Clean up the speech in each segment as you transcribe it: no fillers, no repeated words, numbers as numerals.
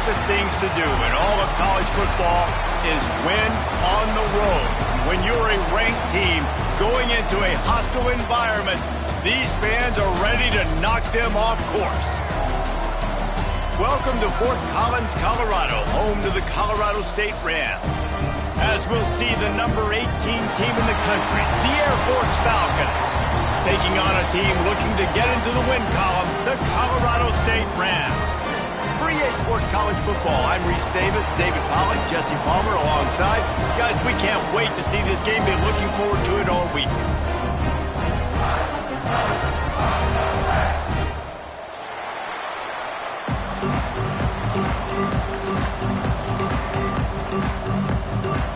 toughest things to do in all of college football is win on the road. When you're a ranked team going into a hostile environment, these fans are ready to knock them off course. Welcome to Fort Collins, Colorado, home to the Colorado State Rams. As we'll see the number 18 team in the country, the Air Force Falcons, taking on a team looking to get into the win column, the Colorado State Rams. For EA Sports College Football, I'm Reese Davis, David Pollack, Jesse Palmer alongside. Guys, we can't wait to see this game. Been looking forward to it all week.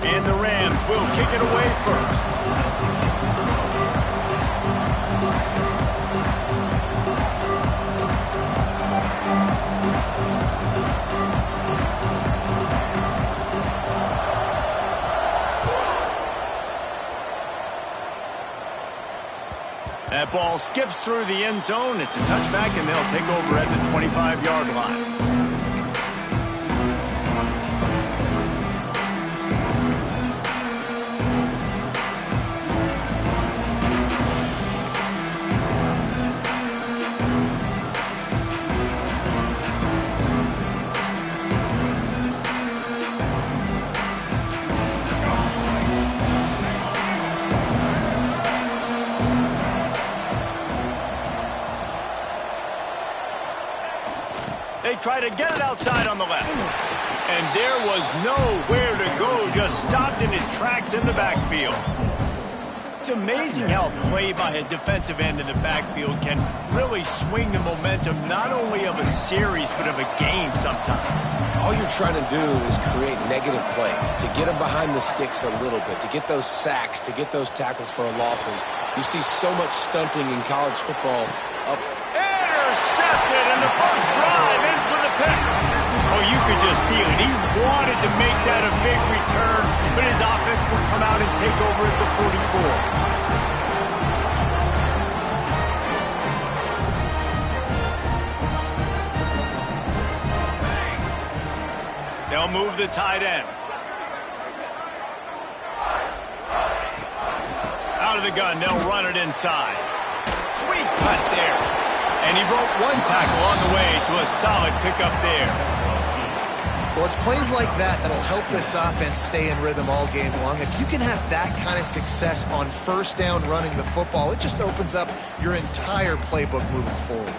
And the Rams will kick it away first. That ball skips through the end zone. It's a touchback, and they'll take over at the 25-yard line. They try to get it outside on the left. And there was nowhere to go, just stopped in his tracks in the backfield. It's amazing how play by a defensive end in the backfield can really swing the momentum not only of a series but of a game sometimes. All you're trying to do is create negative plays, to get them behind the sticks a little bit, to get those sacks, to get those tackles for losses. You see so much stunting in college football up. Intercepted, and the first drive ends with a pick. Oh, you could just feel it. He wanted to make that a big return, but his offense will come out and take over at the 44. They'll move the tight end. Out of the gun, they'll run it inside. Sweet cut there. And he broke one tackle on the way to a solid pickup there. Well, it's plays like that that'll help this offense stay in rhythm all game long. If you can have that kind of success on first down running the football, it just opens up your entire playbook moving forward.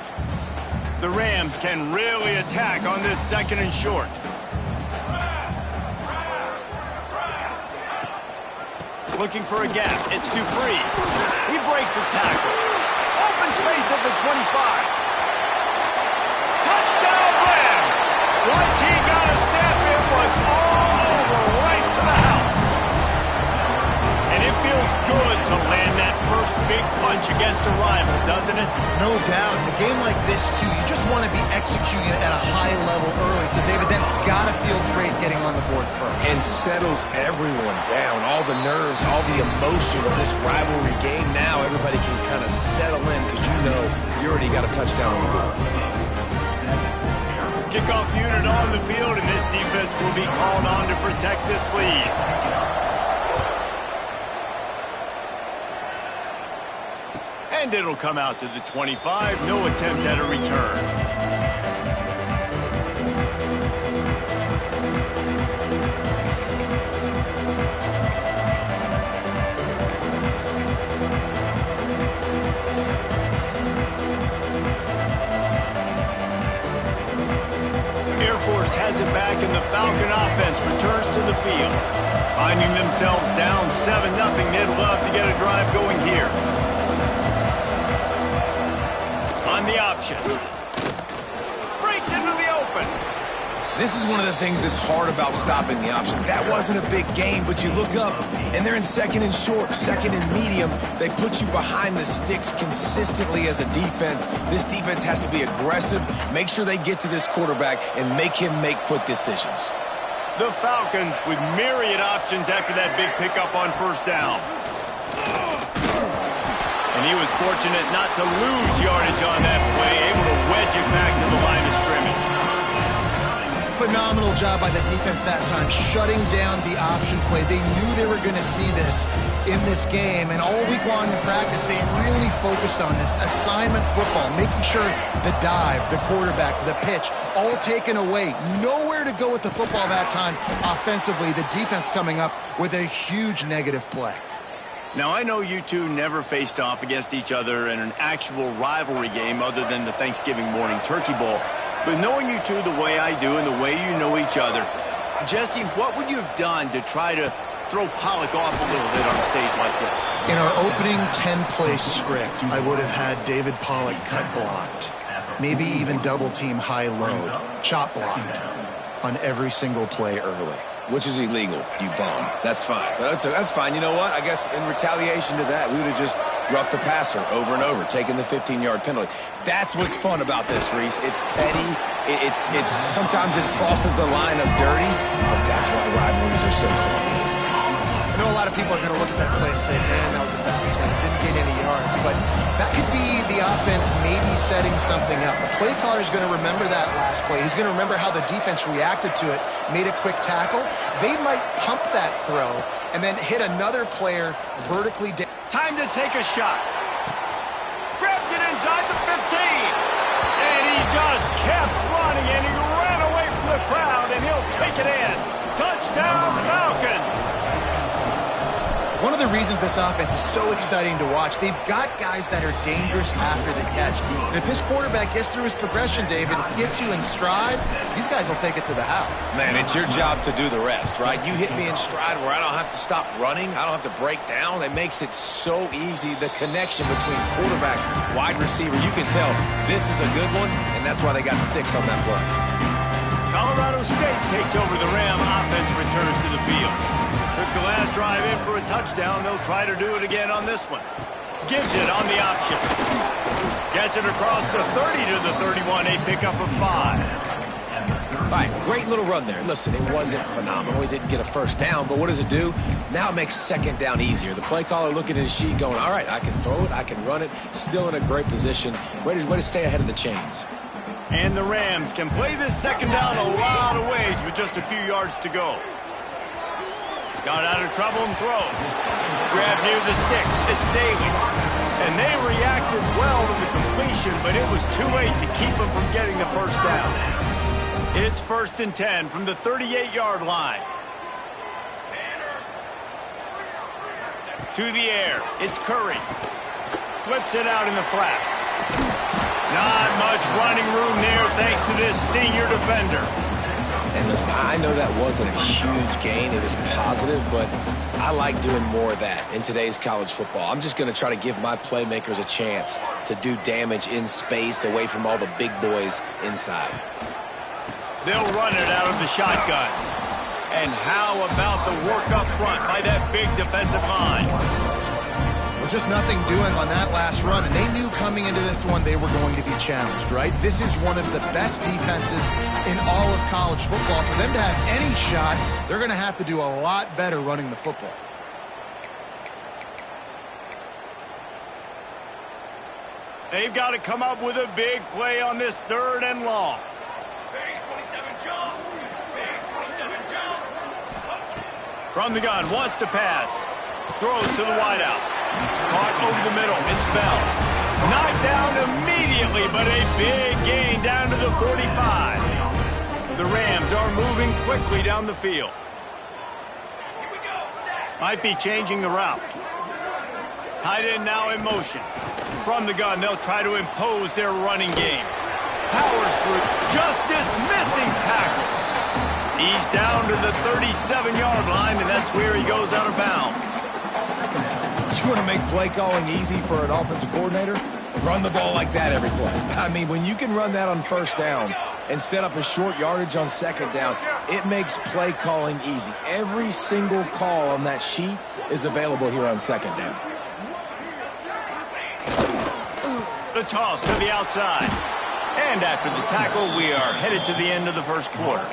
The Rams can really attack on this second and short. Looking for a gap. It's Dupree. He breaks a tackle. Open space at the 25. Touchdown Rams! Once he got a step, it was all over right to the house. And it feels good to land that first big punch against a rival, doesn't it? No doubt. In a game like this, too, you just want to be executing at a high level early. So, David, that's got to feel great getting on the board first. And settles everyone down. All the nerves, all the emotion of this rivalry game. Now everybody can kind of settle in because you know you already got a touchdown on the board. Kickoff unit on the field, and this defense will be called on to protect this lead. And it'll come out to the 25. No attempt at a return. Air Force has it back, and the Falcon offense returns to the field. Finding themselves down 7-0, they'd love to get a drive going here. On the option. Breaks into the open. This is one of the things that's hard about stopping the option. That wasn't a big game, but you look up, and they're in second and short, second and medium. They put you behind the sticks consistently as a defense. This defense has to be aggressive, make sure they get to this quarterback, and make him make quick decisions. The Falcons with myriad options after that big pickup on first down. And he was fortunate not to lose yardage on that play, able to wedge it back to the line of scrimmage. phenomenal job by the defense that time, shutting down the option play. They knew they were going to see this in this game, and all week long in practice, they really focused on this assignment football, making sure the dive, the quarterback, the pitch, all taken away. Nowhere to go with the football that time offensively. The defense coming up with a huge negative play. Now, I know you two never faced off against each other in an actual rivalry game other than the Thanksgiving morning Turkey Bowl. But knowing you two the way I do and the way you know each other, Jesse, what would you have done to try to throw Pollock off a little bit on a stage like this? In our opening 10-play script, I would have had David Pollock cut blocked, maybe even double-team high load, chop blocked on every single play early. Which is illegal, you bum. That's fine. But that's fine. You know what? I guess in retaliation to that, we would have just roughed the passer over and over, taking the 15-yard penalty. That's what's fun about this, Reese. It's petty. It's sometimes it crosses the line of dirty, but that's why rivalries are so fun. I know a lot of people are going to look at that play and say, man, that was a bad play. Didn't get any yards. But that could be the offense maybe setting something up. The play caller is going to remember that last play. He's going to remember how the defense reacted to it, made a quick tackle. They might pump that throw and then hit another player vertically down. Time to take a shot. Grabs it inside the 15. And he just kept running, and he ran away from the crowd, and he'll take it in. Touchdown, Falcons. One of the reasons this offense is so exciting to watch, they've got guys that are dangerous after the catch. And if this quarterback gets through his progression, David, gets you in stride, these guys will take it to the house. Man, it's your job to do the rest, right? You hit me in stride where I don't have to stop running. I don't have to break down. It makes it so easy. The connection between quarterback, wide receiver, you can tell this is a good one, and that's why they got 6 on that play. Colorado State takes over the Ram. Offense returns to the field. Took the last drive in for a touchdown. They'll try to do it again on this one. Gives it on the option. Gets it across the 30 to the 31. A pickup of 5. All right, great little run there. Listen, it wasn't phenomenal. He didn't get a first down, but what does it do? Now it makes second down easier. The play caller looking at his sheet going, all right, I can throw it, I can run it. Still in a great position. Way to stay ahead of the chains. And the Rams can play this second down a lot of ways with just a few yards to go. Got out of trouble and throws. Grabbed near the sticks. It's Daly. And they reacted well to the completion, but it was too late to keep them from getting the first down. It's 1st and 10 from the 38-yard line. To the air. It's Curry. Flips it out in the flat. Not much running room there thanks to this senior defender. And listen, I know that wasn't a huge gain. It was positive, but I like doing more of that in today's college football. I'm just going to try to give my playmakers a chance to do damage in space away from all the big boys inside. They'll run it out of the shotgun. And how about the work up front by that big defensive line? Just nothing doing on that last run, and they knew coming into this one they were going to be challenged, right? This is one of the best defenses in all of college football. For them to have any shot, they're going to have to do a lot better running the football. They've got to come up with a big play on this 3rd and long. From the gun, wants to pass. Throws to the wideout. Caught over the middle. It's Bell. Knocked down immediately, but a big gain down to the 45. The Rams are moving quickly down the field. Might be changing the route. Tight end now in motion. From the gun, they'll try to impose their running game. Powers through. Just dismissing tackles. He's down to the 37-yard line, and that's where he goes out of bounds. You want to make play calling easy for an offensive coordinator? Run the ball like that every play. I mean, when you can run that on 1st down and set up a short yardage on 2nd down, it makes play calling easy. Every single call on that sheet is available here on 2nd down. The toss to the outside. And after the tackle, we are headed to the end of the 1st quarter.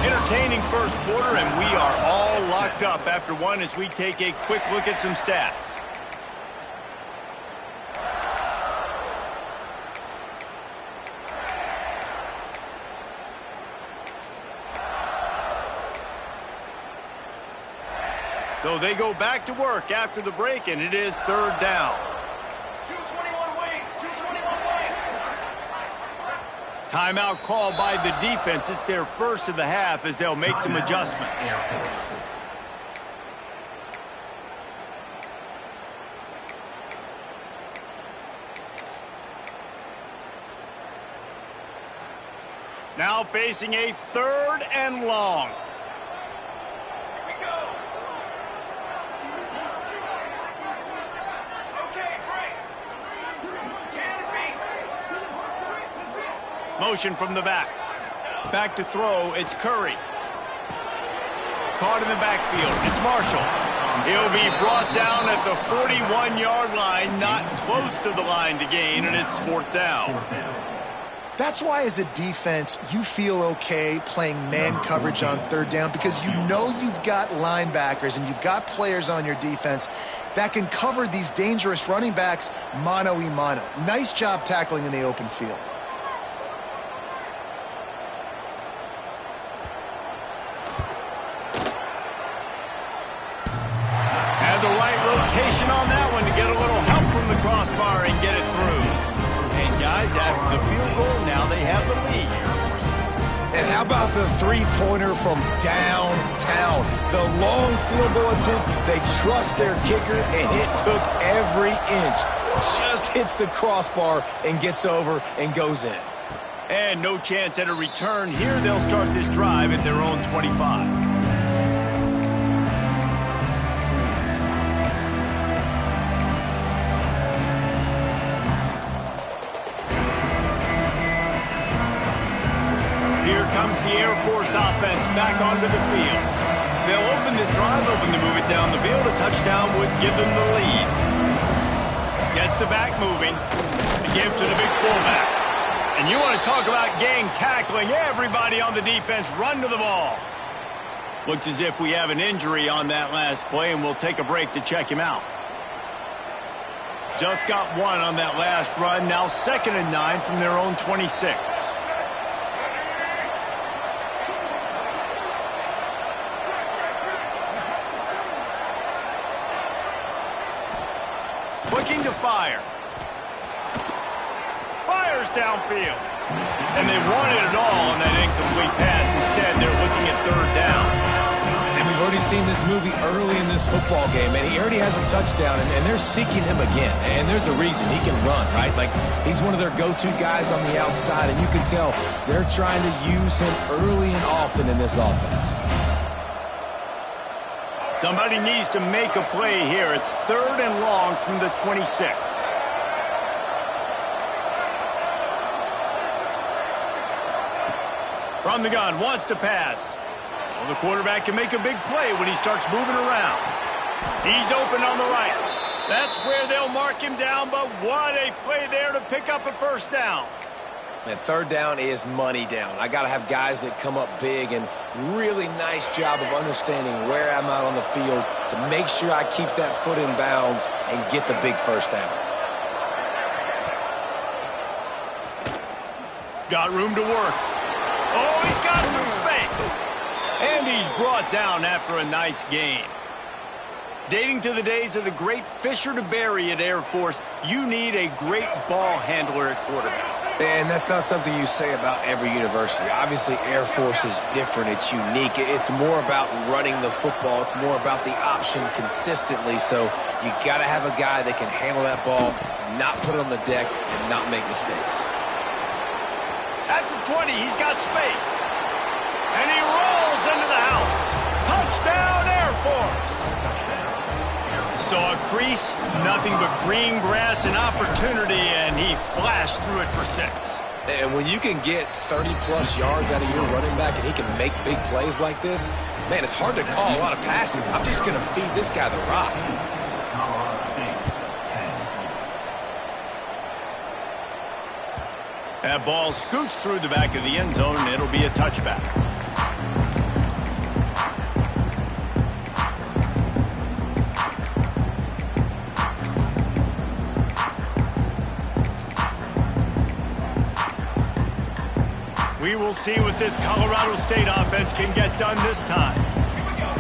Entertaining 1st quarter, and we are all locked up after one as we take a quick look at some stats. So they go back to work after the break, and it is third down. 221 wing, 221 wing. Timeout called by the defense. It's their first of the half as they'll make some adjustments. Now facing a third and long. Here we go. Okay, break. Can it be? Motion from the back. Back to throw, it's Curry. Caught in the backfield, it's Marshall. He'll be brought down at the 41-yard line, not close to the line to gain, and it's fourth down. That's why as a defense, you feel okay playing man coverage on third down because you know you've got linebackers and you've got players on your defense that can cover these dangerous running backs mano-a-mano. Nice job tackling in the open field. Had the right rotation on that one to get a little help from the crossbar and get it through. And guys, after the field goal, now they have the lead. And how about the three-pointer from downtown? The long field goal attempt, they trust their kicker, and it took every inch. Just hits the crossbar and gets over and goes in. And no chance at a return here. They'll start this drive at their own 25. Here comes the Air Force offense back onto the field. They'll open this drive, hoping to move it down the field. A touchdown would give them the lead. Gets the back moving. The give to the big fullback. And you want to talk about gang tackling. Everybody on the defense run to the ball. Looks as if we have an injury on that last play, and we'll take a break to check him out. Just got one on that last run. Now 2nd and 9 from their own 26. Looking to fire. Fires downfield. And they wanted it all on that incomplete pass. Instead, they're looking at third down. And we've already seen this movie early in this football game, and he already has a touchdown, and they're seeking him again. And there's a reason. He can run, right? Like, he's one of their go-to guys on the outside, and you can tell they're trying to use him early and often in this offense. Somebody needs to make a play here. It's 3rd and long from the 26. From the gun, wants to pass. Well, the quarterback can make a big play when he starts moving around. He's open on the right. That's where they'll mark him down, but what a play there to pick up a first down. And third down is money down. I got to have guys that come up big, and really nice job of understanding where I'm out on the field to make sure I keep that foot in bounds and get the big first down. Got room to work. Oh, he's got some space. And he's brought down after a nice gain. Dating to the days of the great Fisher to Berry at Air Force, you need a great ball handler at quarterback. And that's not something you say about every university. Obviously, Air Force is different. It's unique. It's more about running the football. It's more about the option consistently. So you got to have a guy that can handle that ball, not put it on the deck, and not make mistakes. At the 20, he's got space. And he rolls into the house. Touchdown, Air Force. Saw a crease, nothing but green grass and opportunity, and he flashed through it for 6. And when you can get 30-plus yards out of your running back and he can make big plays like this, man, it's hard to call a lot of passes. I'm just going to feed this guy the rock. That ball scoots through the back of the end zone, and it'll be a touchback. We will see what this Colorado State offense can get done this time.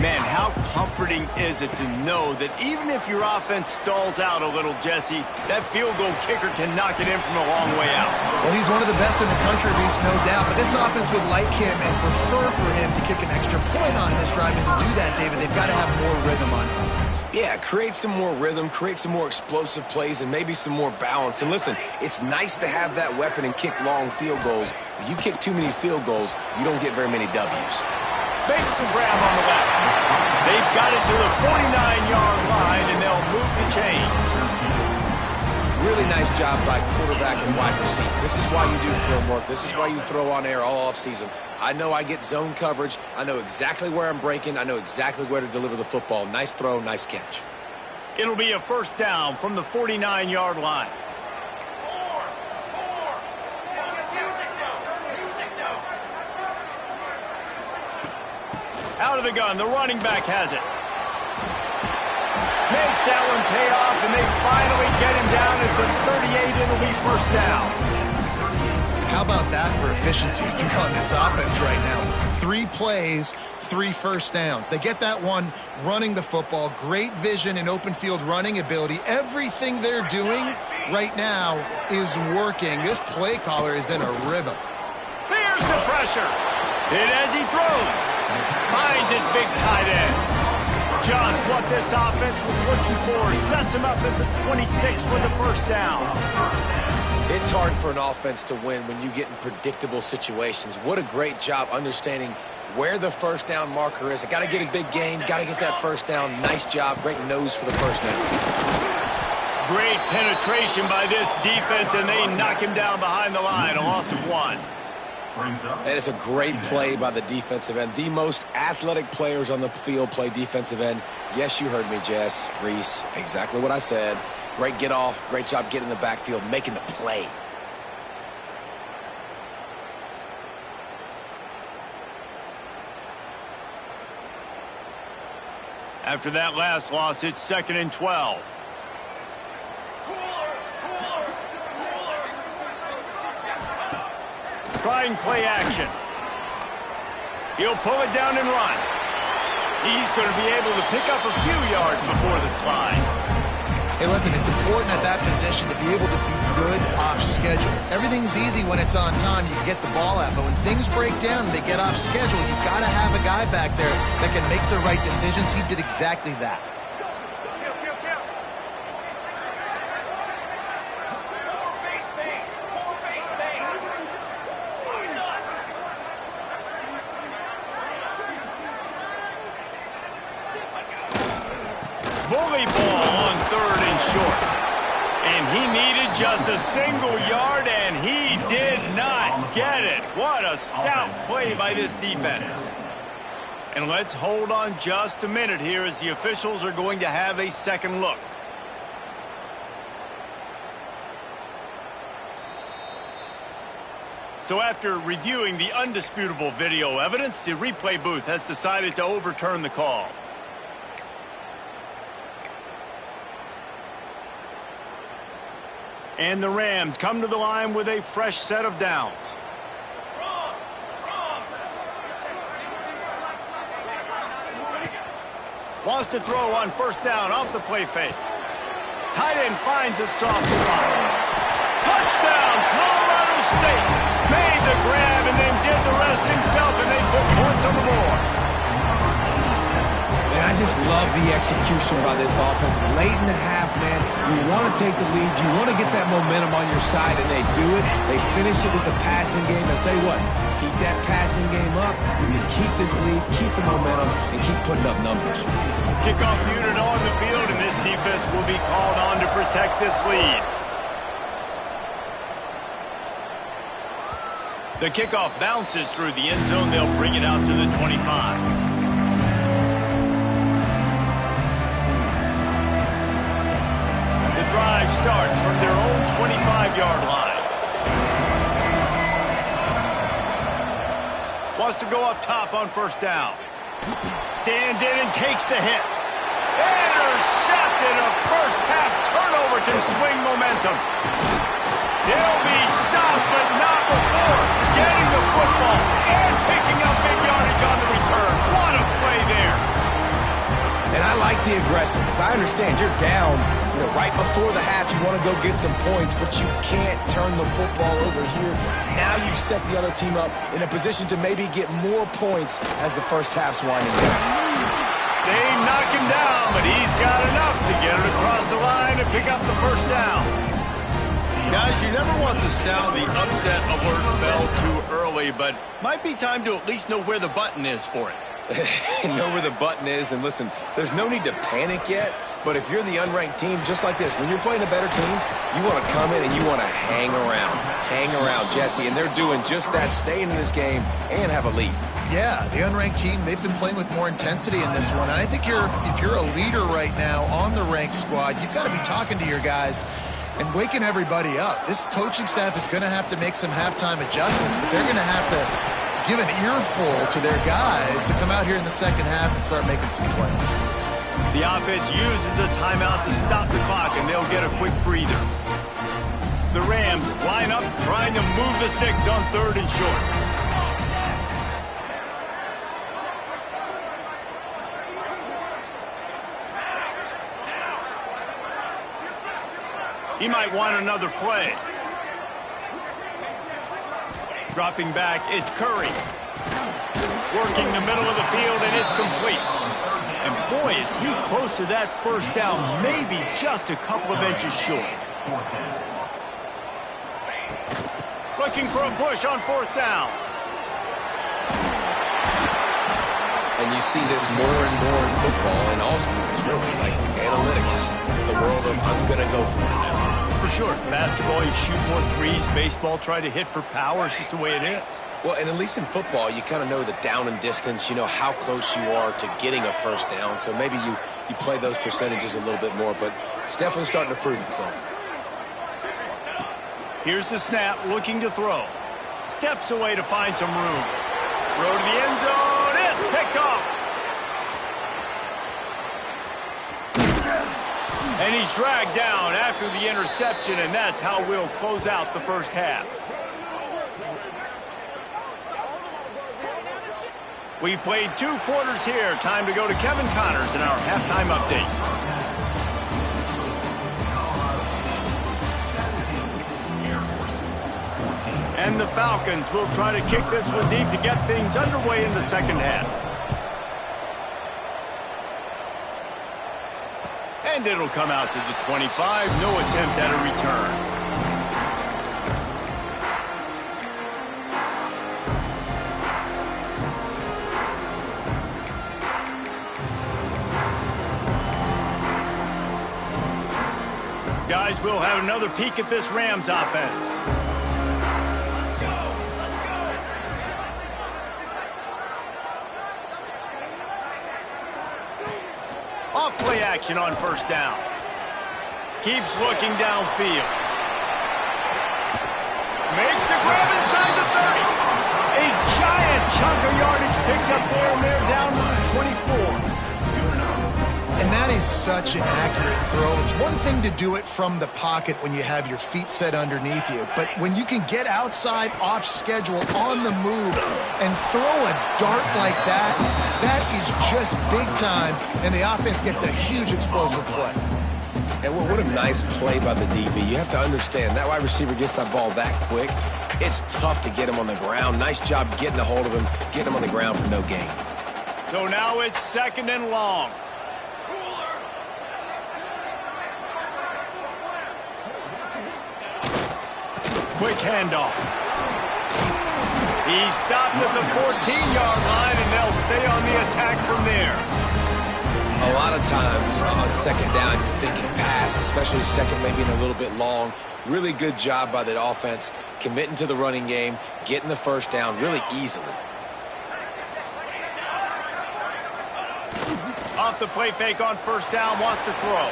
Man, how comforting is it to know that even if your offense stalls out a little, Jesse, that field goal kicker can knock it in from a long way out. Well, he's one of the best in the country, Reese, no doubt. But this offense would like him and prefer for him to kick an extra point on this drive. And to do that, David, they've got to have more rhythm on offense. Yeah, create some more rhythm, create some more explosive plays, and maybe some more balance. And listen, it's nice to have that weapon and kick long field goals. If you kick too many field goals, you don't get very many W's. Makes the grab on the left. They've got it to the 49-yard line, and they'll move the chains. Really nice job by quarterback and wide receiver. This is why you do film work. This is why you throw on air all offseason. I know I get zone coverage. I know exactly where I'm breaking. I know exactly where to deliver the football. Nice throw, nice catch. It'll be a first down from the 49-yard line. Out of the gun, the running back has it. Makes that one pay off, and they finally get him down at the 38. It'll be first down. How about that for efficiency if you're on this offense right now? 3 plays, 3 first downs. They get that one running the football. Great vision and open field running ability. Everything they're doing right now is working. This play caller is in a rhythm. Here's the pressure. Hit as he throws. Finds his big tight end. Just what this offense was looking for. Sets him up at the 26 for the first down. It's hard for an offense to win when you get in predictable situations. What a great job understanding where the first down marker is. I got to get a big gain. Got to get that first down. Nice job. Great nose for the first down. Great penetration by this defense, and they knock him down behind the line. A loss of 1. And it's a great play by the defensive end. The most athletic players on the field play defensive end. Yes, you heard me, Jess, Reese. Exactly what I said. Great get off. Great job getting in the backfield, making the play. After that last loss, it's 2nd and 12. Trying play action. He'll pull it down and run. He's going to be able to pick up a few yards before the slide. Hey, listen, it's important at that position to be able to be good off schedule. Everything's easy when it's on time. You can get the ball out. But when things break down and they get off schedule, you've got to have a guy back there that can make the right decisions. He did exactly that. Bully ball on 3rd and short. And he needed just a single yard, and he did not get it. What a stout play by this defense. And let's hold on just a minute here as the officials are going to have a second look. So after reviewing the undisputable video evidence, the replay booth has decided to overturn the call. And the Rams come to the line with a fresh set of downs. Wants to throw on first down off the play fake. Tight end finds a soft spot. Touchdown, Colorado State. Made the grab and then did the rest himself, and they put points on the board. Man, I just love the execution by this offense. Late in the half, man, you want to take the lead. You want to get that momentum on your side, and they do it. They finish it with the passing game. I'll tell you what, keep that passing game up. You can keep this lead, keep the momentum, and keep putting up numbers. Kickoff unit on the field, and this defense will be called on to protect this lead. The kickoff bounces through the end zone. They'll bring it out to the 25. Drive starts from their own 25-yard line. Wants to go up top on first down. Stands in and takes the hit. Intercepted. A first-half turnover can swing momentum. He'll be stopped, but not before getting the football and picking up big yardage on the return. What a play there. I like the aggressiveness. I understand you're down, right before the half. You want to go get some points, but you can't turn the football over here. Now you've set the other team up in a position to maybe get more points as the first half's winding down. They knock him down, but he's got enough to get it across the line and pick up the first down. Guys, you never want to sound the upset alert bell too early, but might be time to at least know where the button is for it. Know where the button is, and listen, there's no need to panic yet, but if you're the unranked team, just like this, when you're playing a better team, you want to come in and you want to hang around, Jesse, and they're doing just that, staying in this game and have a lead. Yeah, the unranked team, they've been playing with more intensity in this one, and I think if you're a leader right now on the ranked squad, you've got to be talking to your guys and waking everybody up. This coaching staff is going to have to make some halftime adjustments, but they're going to have to give an earful to their guys to come out here in the second half and start making some plays. The offense uses a timeout to stop the clock, and they'll get a quick breather. The Rams line up trying to move the sticks on 3rd and short. He might want another play. Dropping back, it's Curry. Working the middle of the field, and it's complete. And boy, is he close to that first down, maybe just a couple of inches short. Looking for a push on 4th down. And you see this more and more in football and all sports, really, like analytics. It's the world of I'm going to go for it now. For sure. Basketball, you shoot more threes. Baseball, try to hit for power. It's just the way it is. Well, and at least in football, you kind of know the down and distance. You know how close you are to getting a first down. So maybe you play those percentages a little bit more, but it's definitely starting to prove itself. Here's the snap, looking to throw. Steps away to find some room. Throw to the end zone. It's picked off. And he's dragged down after the interception, and that's how we'll close out the first half. We've played 2 quarters here. Time to go to Kevin Connors in our halftime update. And the Falcons will try to kick this one deep to get things underway in the second half. And it'll come out to the 25. No attempt at a return. Guys, we'll have another peek at this Rams offense. Off play action on 1st down. Keeps looking downfield. Makes the grab inside the 30. A giant chunk of yardage picked up there, and they're down to the 24. And that is such an accurate throw. It's one thing to do it from the pocket when you have your feet set underneath you, but when you can get outside, off schedule, on the move, and throw a dart like that, that is just big time, and the offense gets a huge explosive play. And what a nice play by the DB. You have to understand, that wide receiver gets that ball that quick. It's tough to get him on the ground. Nice job getting a hold of him, getting him on the ground for no gain. So now it's 2nd and long. Quick handoff. He's stopped at the 14-yard line, and they'll stay on the attack from there. A lot of times on 2nd down, you're thinking pass, especially 2nd, maybe a little bit long. Really good job by the offense, committing to the running game, getting the 1st down really easily. Off the play fake on 1st down, wants to throw.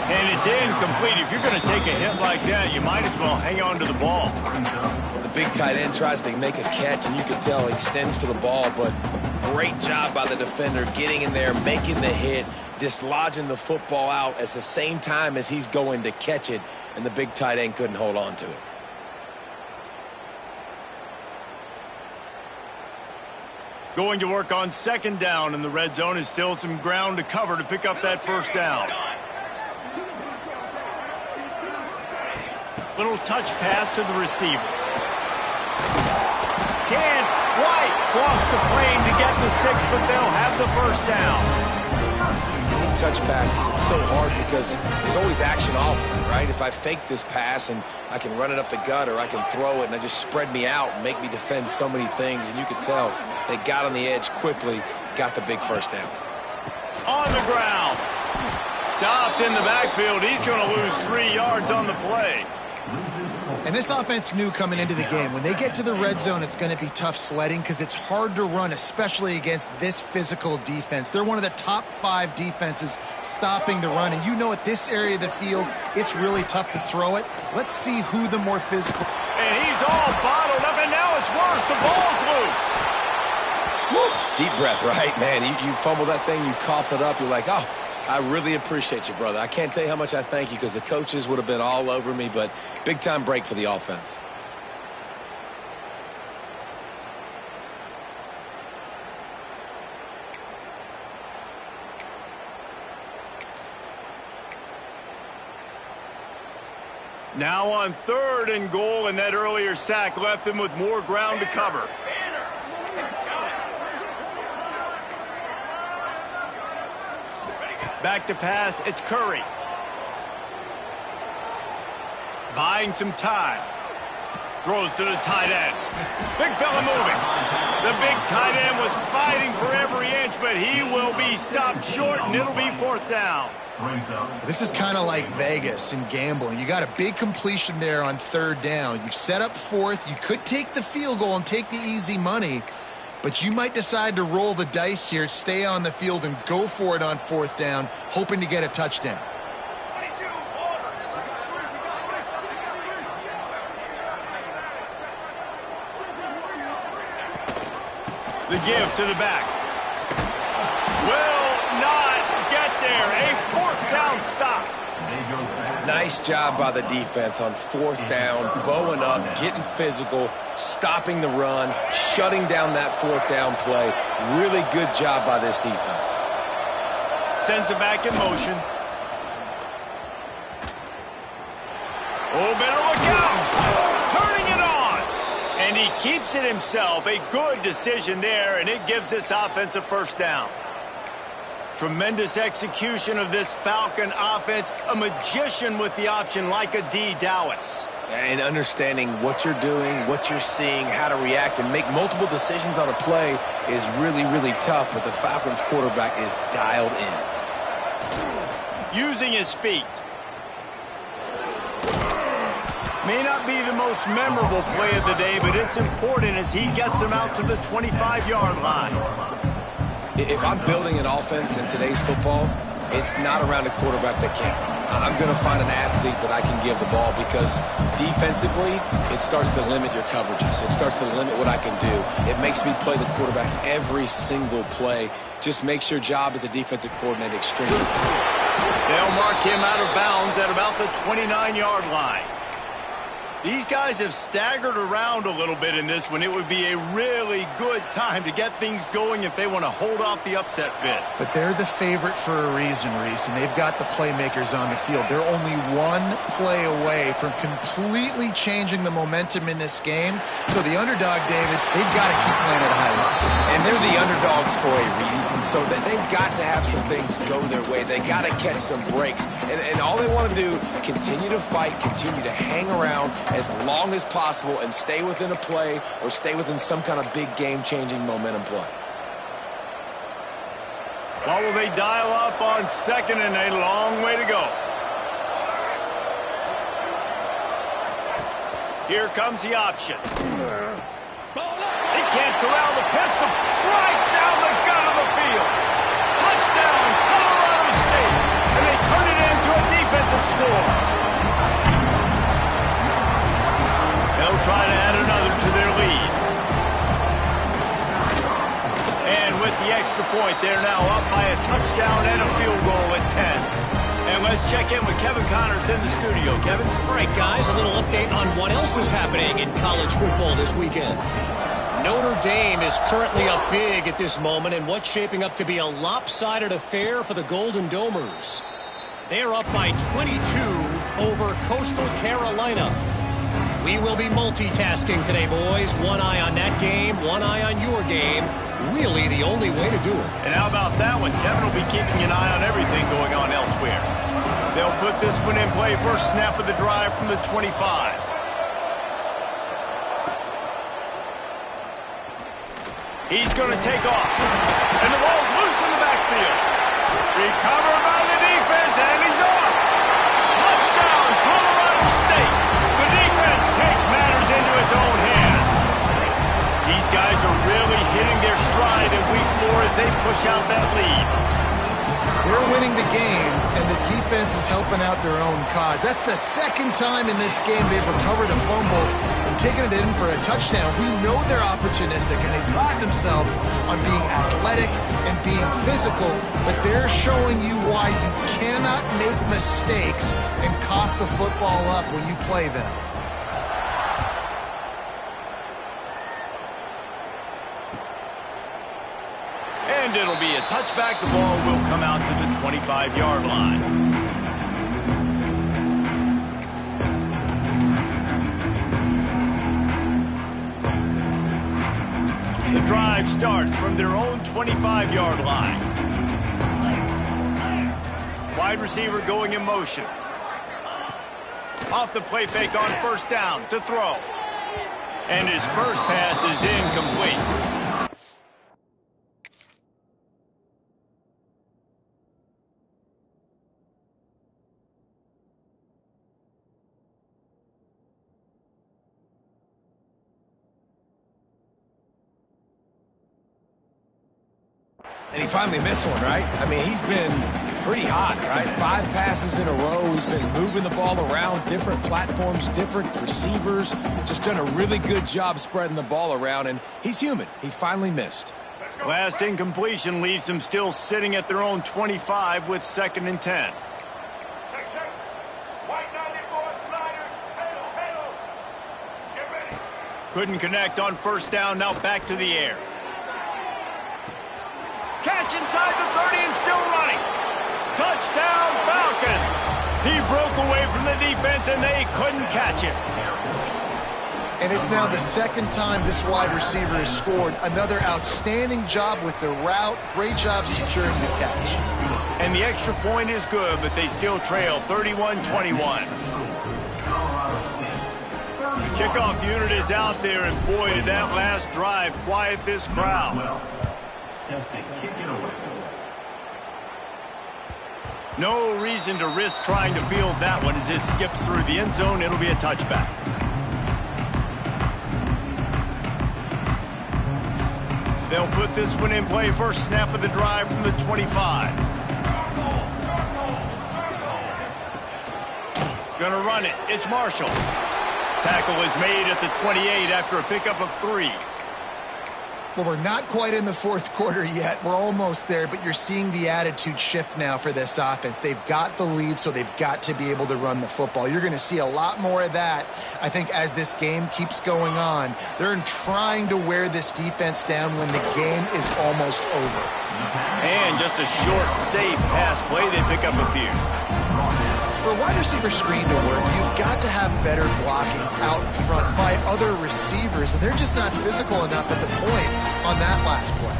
And it's incomplete. If you're going to take a hit like that, you might as well hang on to the ball. The big tight end tries to make a catch, and you can tell he extends for the ball, but great job by the defender getting in there, making the hit, dislodging the football out at the same time as he's going to catch it, and the big tight end couldn't hold on to it. Going to work on second down in the red zone. Is still some ground to cover to pick up that first down. Little touch pass to the receiver. Can White cross the plane to get the 6, but they'll have the first down. These touch passes, it's so hard because there's always action off of it, right? If I fake this pass and I can run it up the gut or I can throw it and I just spread me out and make me defend so many things, and you could tell they got on the edge quickly, got the big first down. On the ground. Stopped in the backfield. He's going to lose 3 yards on the play. And this offense knew coming into the game, when they get to the red zone, it's going to be tough sledding because it's hard to run, especially against this physical defense. They're one of the top 5 defenses stopping the run. And you know at this area of the field, it's really tough to throw it. Let's see who the more physical. And he's all bottled up, and now it's worse. The ball's loose. Woo. Deep breath, right? Man, you fumble that thing, you cough it up, you're like, oh, I really appreciate you, brother. I can't tell you how much I thank you because the coaches would have been all over me, but big-time break for the offense. Now on 3rd and goal, and that earlier sack left them with more ground to cover. Back to pass, it's Curry. Buying some time. Throws to the tight end. Big fella moving. The big tight end was fighting for every inch, but he will be stopped short, and it'll be 4th down. This is kind of like Vegas in gambling. You got a big completion there on 3rd down. You've set up 4th. You could take the field goal and take the easy money, but you might decide to roll the dice here, stay on the field, and go for it on 4th down, hoping to get a touchdown. The give to the back. Will not get there. A 4th down stop. Nice job by the defense on 4th down, bowing up, getting physical, stopping the run, shutting down that 4th down play. Really good job by this defense. Sends it back in motion. Oh, better look out. Turning it on. And he keeps it himself. A good decision there, and it gives this offense a first down. Tremendous execution of this Falcon offense. A magician with the option like a D. Dallas. And understanding what you're doing, what you're seeing, how to react, and make multiple decisions on a play is really, really tough. But the Falcons quarterback is dialed in. Using his feet. May not be the most memorable play of the day, but it's important as he gets them out to the 25-yard line. If I'm building an offense in today's football, it's not around a quarterback that can't run. I'm going to find an athlete that I can give the ball because defensively, it starts to limit your coverages. It starts to limit what I can do. It makes me play the quarterback every single play. Just makes your job as a defensive coordinator extremely important. They'll mark him out of bounds at about the 29-yard line. These guys have staggered around a little bit in this one. It would be a really good time to get things going if they want to hold off the upset bid. But they're the favorite for a reason, Reese, and they've got the playmakers on the field. They're only one play away from completely changing the momentum in this game. So the underdog, David, they've got to keep playing at a high level. And they're the underdogs for a reason. So that they've got to have some things go their way. They got to catch some breaks. And all they want to do, continue to fight, continue to hang around as long as possible and stay within a play or stay within some kind of big game-changing momentum play. What will they dial up on 2nd and a long way to go? Here comes the option. He can't corral the pistol. Right down the gut of the field. Touchdown, Colorado State. And they turn it into a defensive score. They'll try to add another to their lead. And with the extra point, they're now up by a touchdown and a field goal at 10. And let's check in with Kevin Connors in the studio. Kevin? All right, guys, a little update on what else is happening in college football this weekend. Notre Dame is currently up big at this moment in what's shaping up to be a lopsided affair for the Golden Domers. They're up by 22 over Coastal Carolina. We will be multitasking today, boys. One eye on that game, one eye on your game. Really the only way to do it. And how about that one? Kevin will be keeping an eye on everything going on elsewhere. They'll put this one in play. First snap of the drive from the 25. He's going to take off. And the ball's loose in the backfield. Recovered by the defense, and he's off. Touchdown, Colorado State. The defense takes matters into its own hands. These guys are really hitting their stride in week 4 as they push out that lead. They're winning the game, and the defense is helping out their own cause. That's the second time in this game they've recovered a fumble and taken it in for a touchdown. We know they're opportunistic, and they pride themselves on being athletic and being physical, but they're showing you why you cannot make mistakes and cough the football up when you play them. And it'll be a touchback. The ball will come out to the 25-yard line. The drive starts from their own 25-yard line. Wide receiver going in motion. Off the play fake on first down to throw. And his first pass is incomplete. And he finally missed one, right? I mean, he's been pretty hot, right? 5 passes in a row. He's been moving the ball around, different platforms, different receivers. Just done a really good job spreading the ball around, and he's human. He finally missed. Last incompletion leaves them still sitting at their own 25 with 2nd and 10. Check, check. White 94 sliders. Hail. Get ready. Couldn't connect on first down. Now back to the air. Catch inside the 30 and still running. Touchdown, Falcons. He broke away from the defense and they couldn't catch him. And it's now the second time this wide receiver has scored. Another outstanding job with the route. Great job securing the catch. And the extra point is good, but they still trail 31-21. The kickoff unit is out there, and boy, did that last drive quiet this crowd. No reason to risk trying to field that one as it skips through the end zone. It'll be a touchback. They'll put this one in play. First snap of the drive from the 25. Gonna run it. It's Marshall. Tackle is made at the 28 after a pickup of 3. Well, we're not quite in the fourth quarter yet. We're almost there, but you're seeing the attitude shift now for this offense. They've got the lead, so they've got to be able to run the football. You're going to see a lot more of that, I think, as this game keeps going on. They're trying to wear this defense down when the game is almost over. And just a short, safe pass play. They pick up a few. For a wide receiver screen to work, you've got to have better blocking out in front by other receivers, and they're just not physical enough at the point on that last play.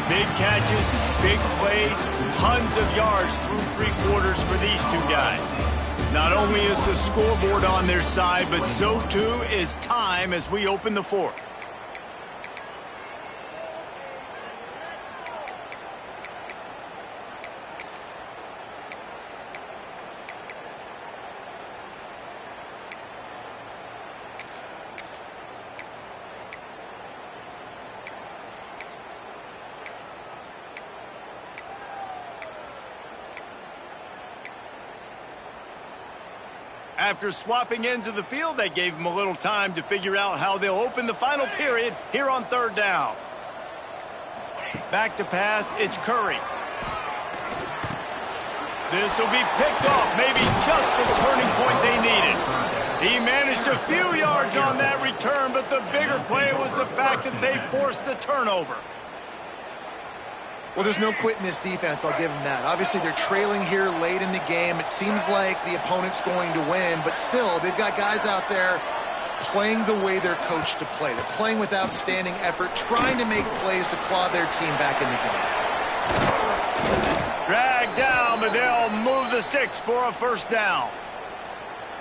Big catches, big plays, tons of yards through 3 quarters for these two guys. Not only is the scoreboard on their side, but so too is time as we open the fourth. After swapping ends of the field, they gave him a little time to figure out how they'll open the final period here on third down. Back to pass, it's Curry. This will be picked off, maybe just the turning point they needed. He managed a few yards on that return, but the bigger play was the fact that they forced the turnover. Well, there's no quit in this defense, I'll give them that. Obviously, they're trailing here late in the game. It seems like the opponent's going to win, but still, they've got guys out there playing the way they're coached to play. They're playing with outstanding effort, trying to make plays to claw their team back in the game. Dragged down, but they'll move the sticks for a first down.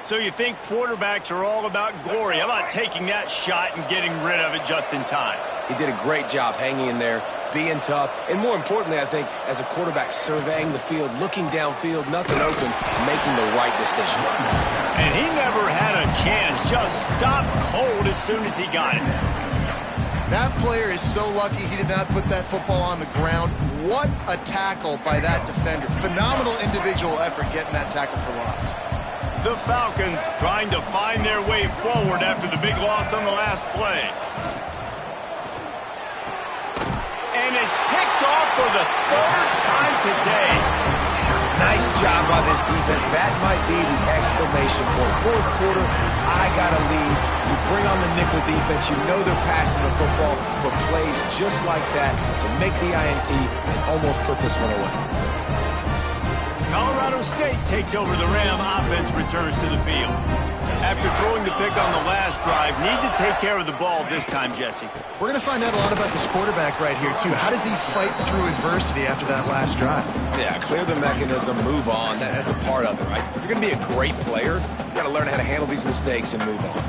So you think quarterbacks are all about glory. How about taking that shot and getting rid of it just in time? He did a great job hanging in there, being tough, and more importantly, I think, as a quarterback surveying the field, looking downfield, nothing open, making the right decision. And he never had a chance, just stopped cold as soon as he got it. That player is so lucky he did not put that football on the ground. What a tackle by that defender. Phenomenal individual effort getting that tackle for loss. The Falcons trying to find their way forward after the big loss on the last play. And it's picked off for the third time today. Nice job by this defense. That might be the exclamation point. Fourth quarter, I got a lead. You bring on the nickel defense. You know they're passing the football for plays just like that to make the INT and almost put this one away. Colorado State takes over the Ram. Offense returns to the field. After throwing the pick on the last drive, need to take care of the ball this time, Jesse. We're going to find out a lot about this quarterback right here, too. How does he fight through adversity after that last drive? Yeah, clear the mechanism, move on. That's a part of it, right? If you're going to be a great player, you got to learn how to handle these mistakes and move on.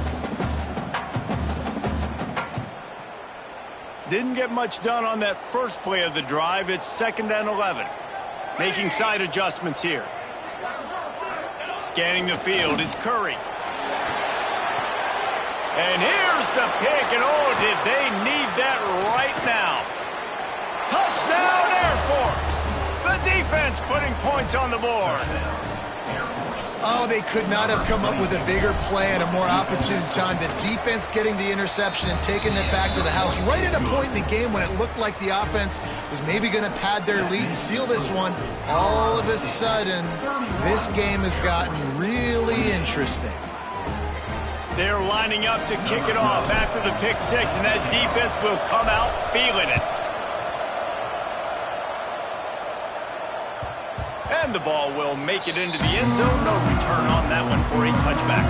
Didn't get much done on that first play of the drive. It's 2nd and 11. Making side adjustments here. Scanning the field, it's Curry. And here's the pick, and oh, did they need that right now. Touchdown, Air Force! The defense putting points on the board. Oh, they could not have come up with a bigger play at a more opportune time. The defense getting the interception and taking it back to the house right at a point in the game when it looked like the offense was maybe going to pad their lead and seal this one. All of a sudden, this game has gotten really interesting. They're lining up to kick it off after the pick six, and that defense will come out feeling it. And the ball will make it into the end zone. No return on that one for a touchback.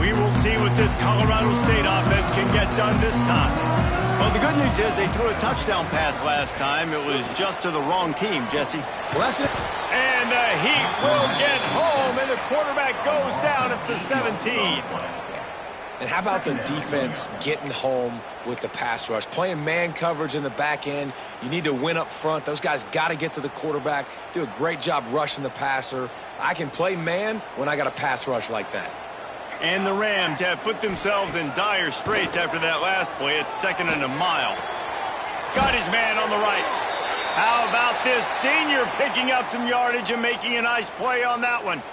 We will see what this Colorado State offense can get done this time. Well, the good news is they threw a touchdown pass last time. It was just to the wrong team, Jesse. Well, that's it. And the Heat will get home, and the quarterback goes down at the 17. And how about the defense getting home with the pass rush? Playing man coverage in the back end. You need to win up front. Those guys got to get to the quarterback. Do a great job rushing the passer. I can play man when I got a pass rush like that. And the Rams have put themselves in dire straits after that last play. It's 2nd and a mile. Got his man on the right. How about this senior picking up some yardage and making a nice play on that one?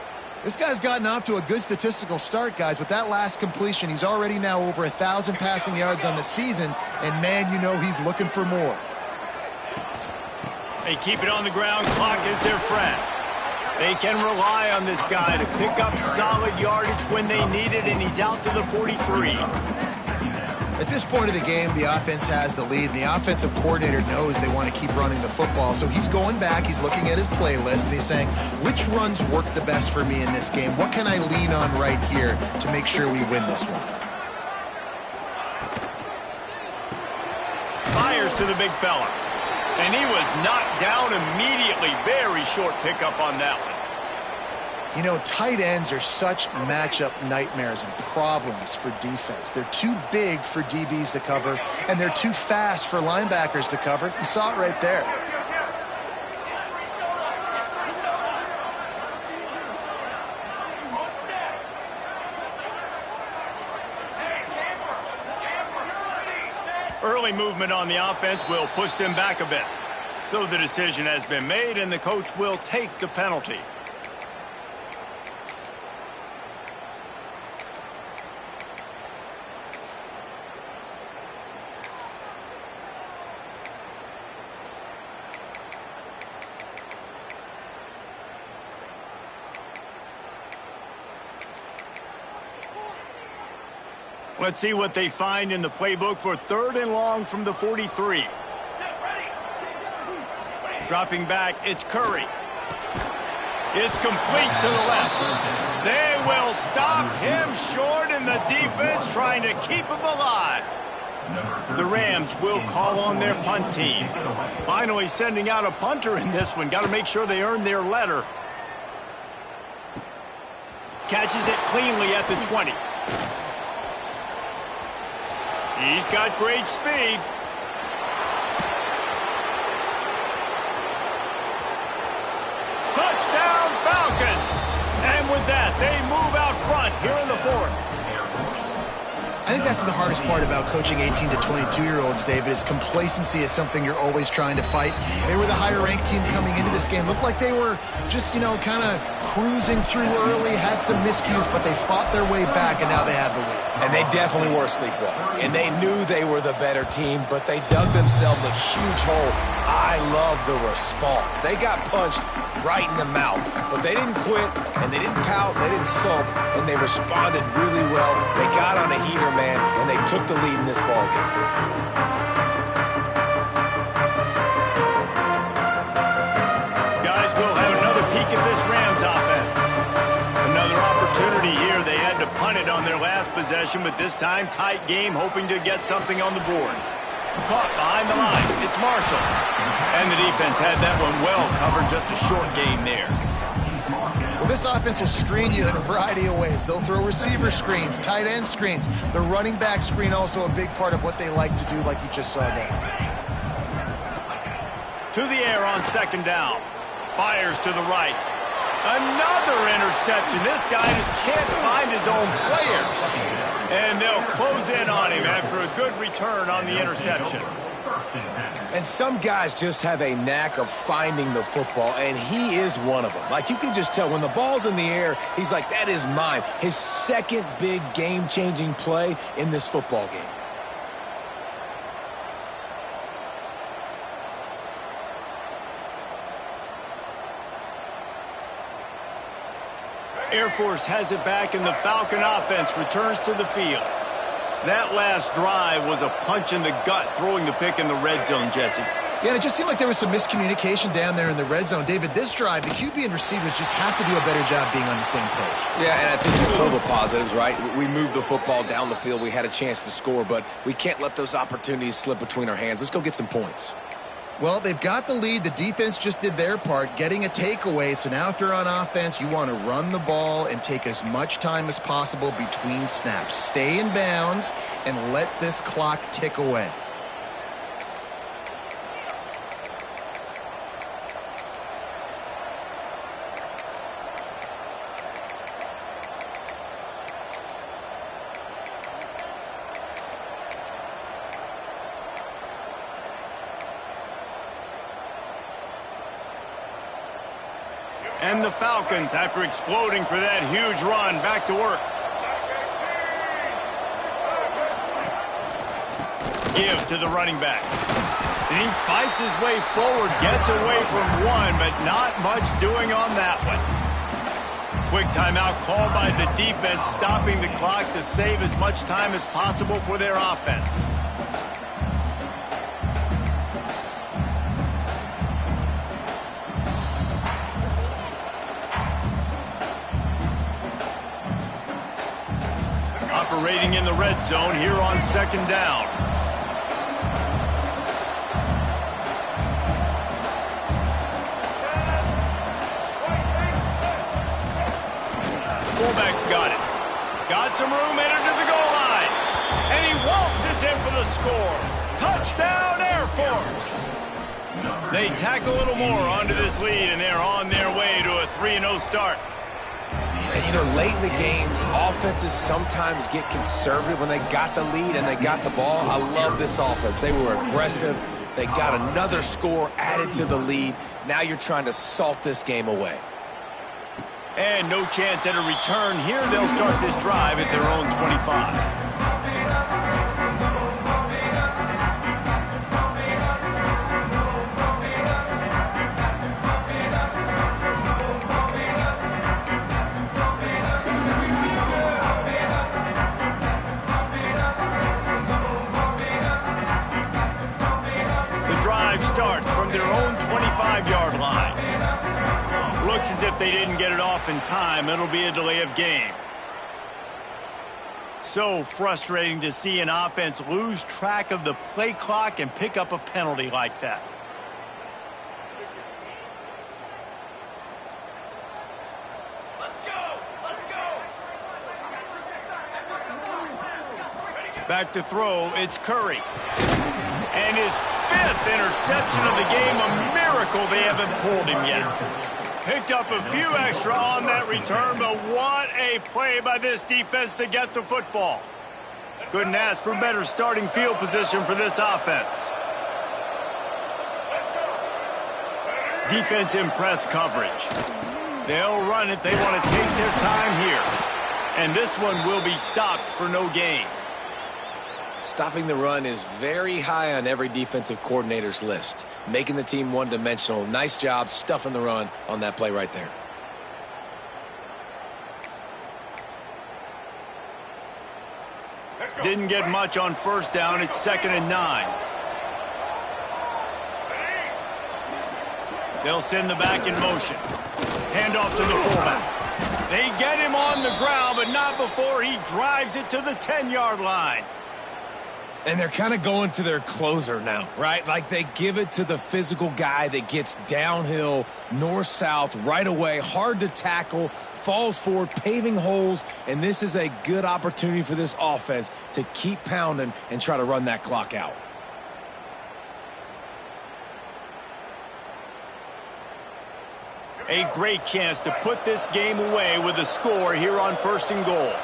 This guy's gotten off to a good statistical start, guys. With that last completion, he's already now over 1,000 passing yards on the season, and man, you know he's looking for more. They keep it on the ground. Clock is their friend. They can rely on this guy to pick up solid yardage when they need it, and he's out to the 43. At this point of the game, the offense has the lead, and the offensive coordinator knows they want to keep running the football. So he's going back, he's looking at his playlist, and he's saying, which runs work the best for me in this game? What can I lean on right here to make sure we win this one? Fires to the big fella. And he was knocked down immediately. Very short pickup on that one. You know, tight ends are such matchup nightmares and problems for defense. They're too big for DBs to cover, and they're too fast for linebackers to cover. You saw it right there. Early movement on the offense will push them back a bit. So the decision has been made, and the coach will take the penalty. Let's see what they find in the playbook for 3rd and long from the 43. Dropping back, it's Curry. It's complete to the left. They will stop him short, and the defense trying to keep him alive. The Rams will call on their punt team. Finally sending out a punter in this one. Got to make sure they earn their letter. Catches it cleanly at the 20. He's got great speed. Touchdown, Falcons! And with that, they move out front here in the 4th. I think that's the hardest part about coaching 18 to 22-year-olds, David, is complacency is something you're always trying to fight. They were the higher-ranked team coming into this game. Looked like they were just, kind of cruising through early, had some miscues, but they fought their way back, and now they have the lead. And they definitely were sleepwalking. And they knew they were the better team, but they dug themselves a huge hole. I love the response. They got punched right in the mouth, but they didn't quit, and they didn't pout, they didn't sulk, and they responded really well. They got on a heater, man, and they took the lead in this ballgame. Guys, we'll have another peek at this Rams offense. Another opportunity here. They had to punt it on their last possession, but this time tight game, hoping to get something on the board. Caught behind the line. It's Marshall. And the defense had that one well covered. Just a short game there. Well, this offense will screen you in a variety of ways. They'll throw receiver screens, tight end screens. The running back screen also a big part of what they like to do, like you just saw there. To the air on 2nd down. Fires to the right. Another interception. This guy just can't find his own players. And they'll close in on him after a good return on the interception. And some guys just have a knack of finding the football, and he is one of them. Like, you can just tell when the ball's in the air, he's like, that is mine. His second big game-changing play in this football game. Air Force has it back, and the Falcon offense returns to the field. That last drive was a punch in the gut, throwing the pick in the red zone, Jesse. Yeah, and it just seemed like there was some miscommunication down there in the red zone. David, this drive, the QB and receivers just have to do a better job being on the same page. Yeah, and I think you pull the positives, right? We moved the football down the field. We had a chance to score, but we can't let those opportunities slip between our hands. Let's go get some points. Well, they've got the lead. The defense just did their part, getting a takeaway. So now if you're on offense, you want to run the ball and take as much time as possible between snaps. Stay in bounds and let this clock tick away. And the Falcons, after exploding for that huge run, back to work. Give to the running back. And he fights his way forward, gets away from one, but not much doing on that one. Quick timeout called by the defense, stopping the clock to save as much time as possible for their offense. Operating in the red zone here on 2nd down. Fullback's got it. Got some room, entered to the goal line. And he waltzes in for the score. Touchdown, Air Force. They tack a little more onto this lead, and they're on their way to a 3-0 start. And, you know, late in the games, offenses sometimes get conservative when they got the lead and they got the ball. I love this offense. They were aggressive. They got another score added to the lead. Now you're trying to salt this game away. And no chance at a return here. They'll start this drive at their own 25. Starts from their own 25-yard line. Looks as if they didn't get it off in time. It'll be a delay of game. So frustrating to see an offense lose track of the play clock and pick up a penalty like that. Back to throw, it's Curry. And his 5th interception of the game, a miracle they haven't pulled him yet. Picked up a few extra on that return, but what a play by this defense to get the football. Couldn't ask for better starting field position for this offense. Defense in press coverage. They'll run it. They want to take their time here. And this one will be stopped for no gain. Stopping the run is very high on every defensive coordinator's list. Making the team one-dimensional. Nice job stuffing the run on that play right there. Didn't get much on first down. It's 2nd and 9. They'll send the back in motion. Hand off to the fullback. They get him on the ground, but not before he drives it to the 10-yard line. And they're kind of going to their closer now, right? Like they give it to the physical guy that gets downhill, north-south, right away, hard to tackle, falls forward, paving holes, and this is a good opportunity for this offense to keep pounding and try to run that clock out. A great chance to put this game away with a score here on 1st and goal.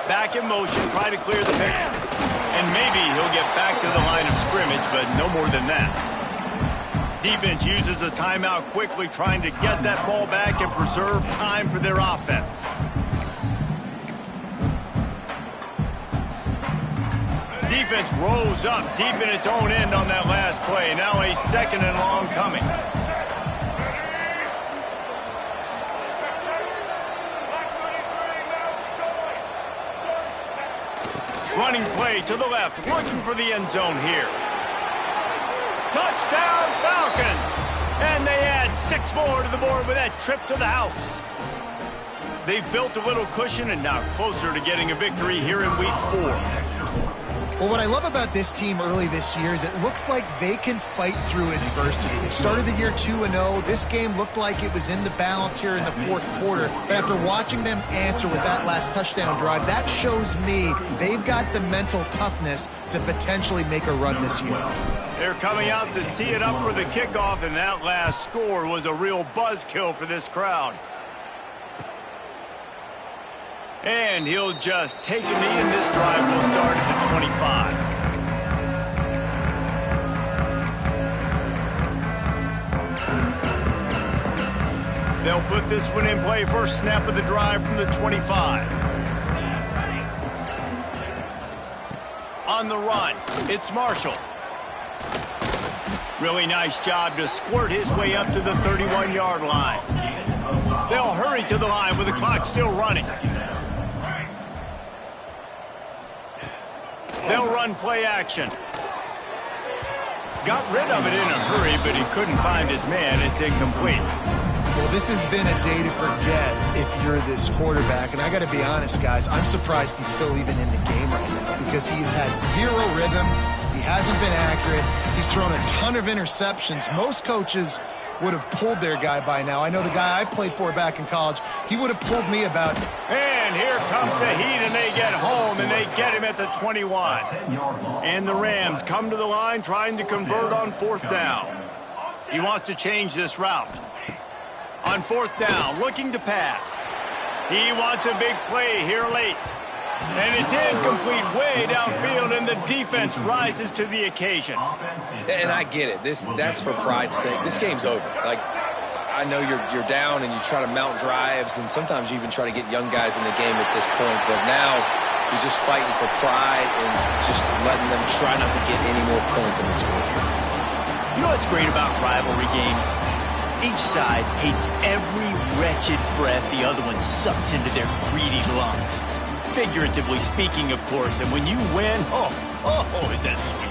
Back in motion, try to clear the picture. And maybe he'll get back to the line of scrimmage, but no more than that. Defense uses a timeout quickly, trying to get that ball back and preserve time for their offense. Defense rose up deep in its own end on that last play. Now a 2nd and long coming. Running play to the left, looking for the end zone here. Touchdown Falcons! And they add 6 more to the board with that trip to the house. They've built a little cushion and now closer to getting a victory here in week 4. Well, what I love about this team early this year is it looks like they can fight through adversity. They started the year 2-0. This game looked like it was in the balance here in the 4th quarter. But after watching them answer with that last touchdown drive, that shows me they've got the mental toughness to potentially make a run this year. They're coming out to tee it up for the kickoff, and that last score was a real buzzkill for this crowd. And he'll just take a knee, and this drive will start at the 25. They'll put this one in play. First snap of the drive from the 25. On the run, it's Marshall. Really nice job to squirt his way up to the 31-yard line. They'll hurry to the line with the clock still running. They'll run play action. Got rid of it in a hurry, but he couldn't find his man. It's incomplete. Well, this has been a day to forget if you're this quarterback. And I got to be honest, guys, I'm surprised he's still even in the game right now because he's had 0 rhythm. He hasn't been accurate. He's thrown a ton of interceptions. Most coaches would have pulled their guy by now. I know the guy I played for back in college, he would have pulled me about. And here comes the Heat, and they get home, and they get him at the 21. And the Rams come to the line trying to convert on 4th down. He wants to change this route. On 4th down, looking to pass. He wants a big play here late. And it's incomplete way downfield, and the defense rises to the occasion. And I get it. That's for pride's sake. This game's over. Like, I know you're down and you try to mount drives, and sometimes you even try to get young guys in the game at this point. But now you're just fighting for pride and just letting them try not to get any more points in the score. You know what's great about rivalry games? Each side hates every wretched breath the other one sucks into their greedy lungs. Figuratively speaking, of course, and when you win, is that sweet.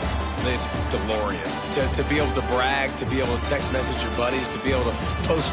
It's glorious to be able to brag, to be able to text message your buddies, to be able to post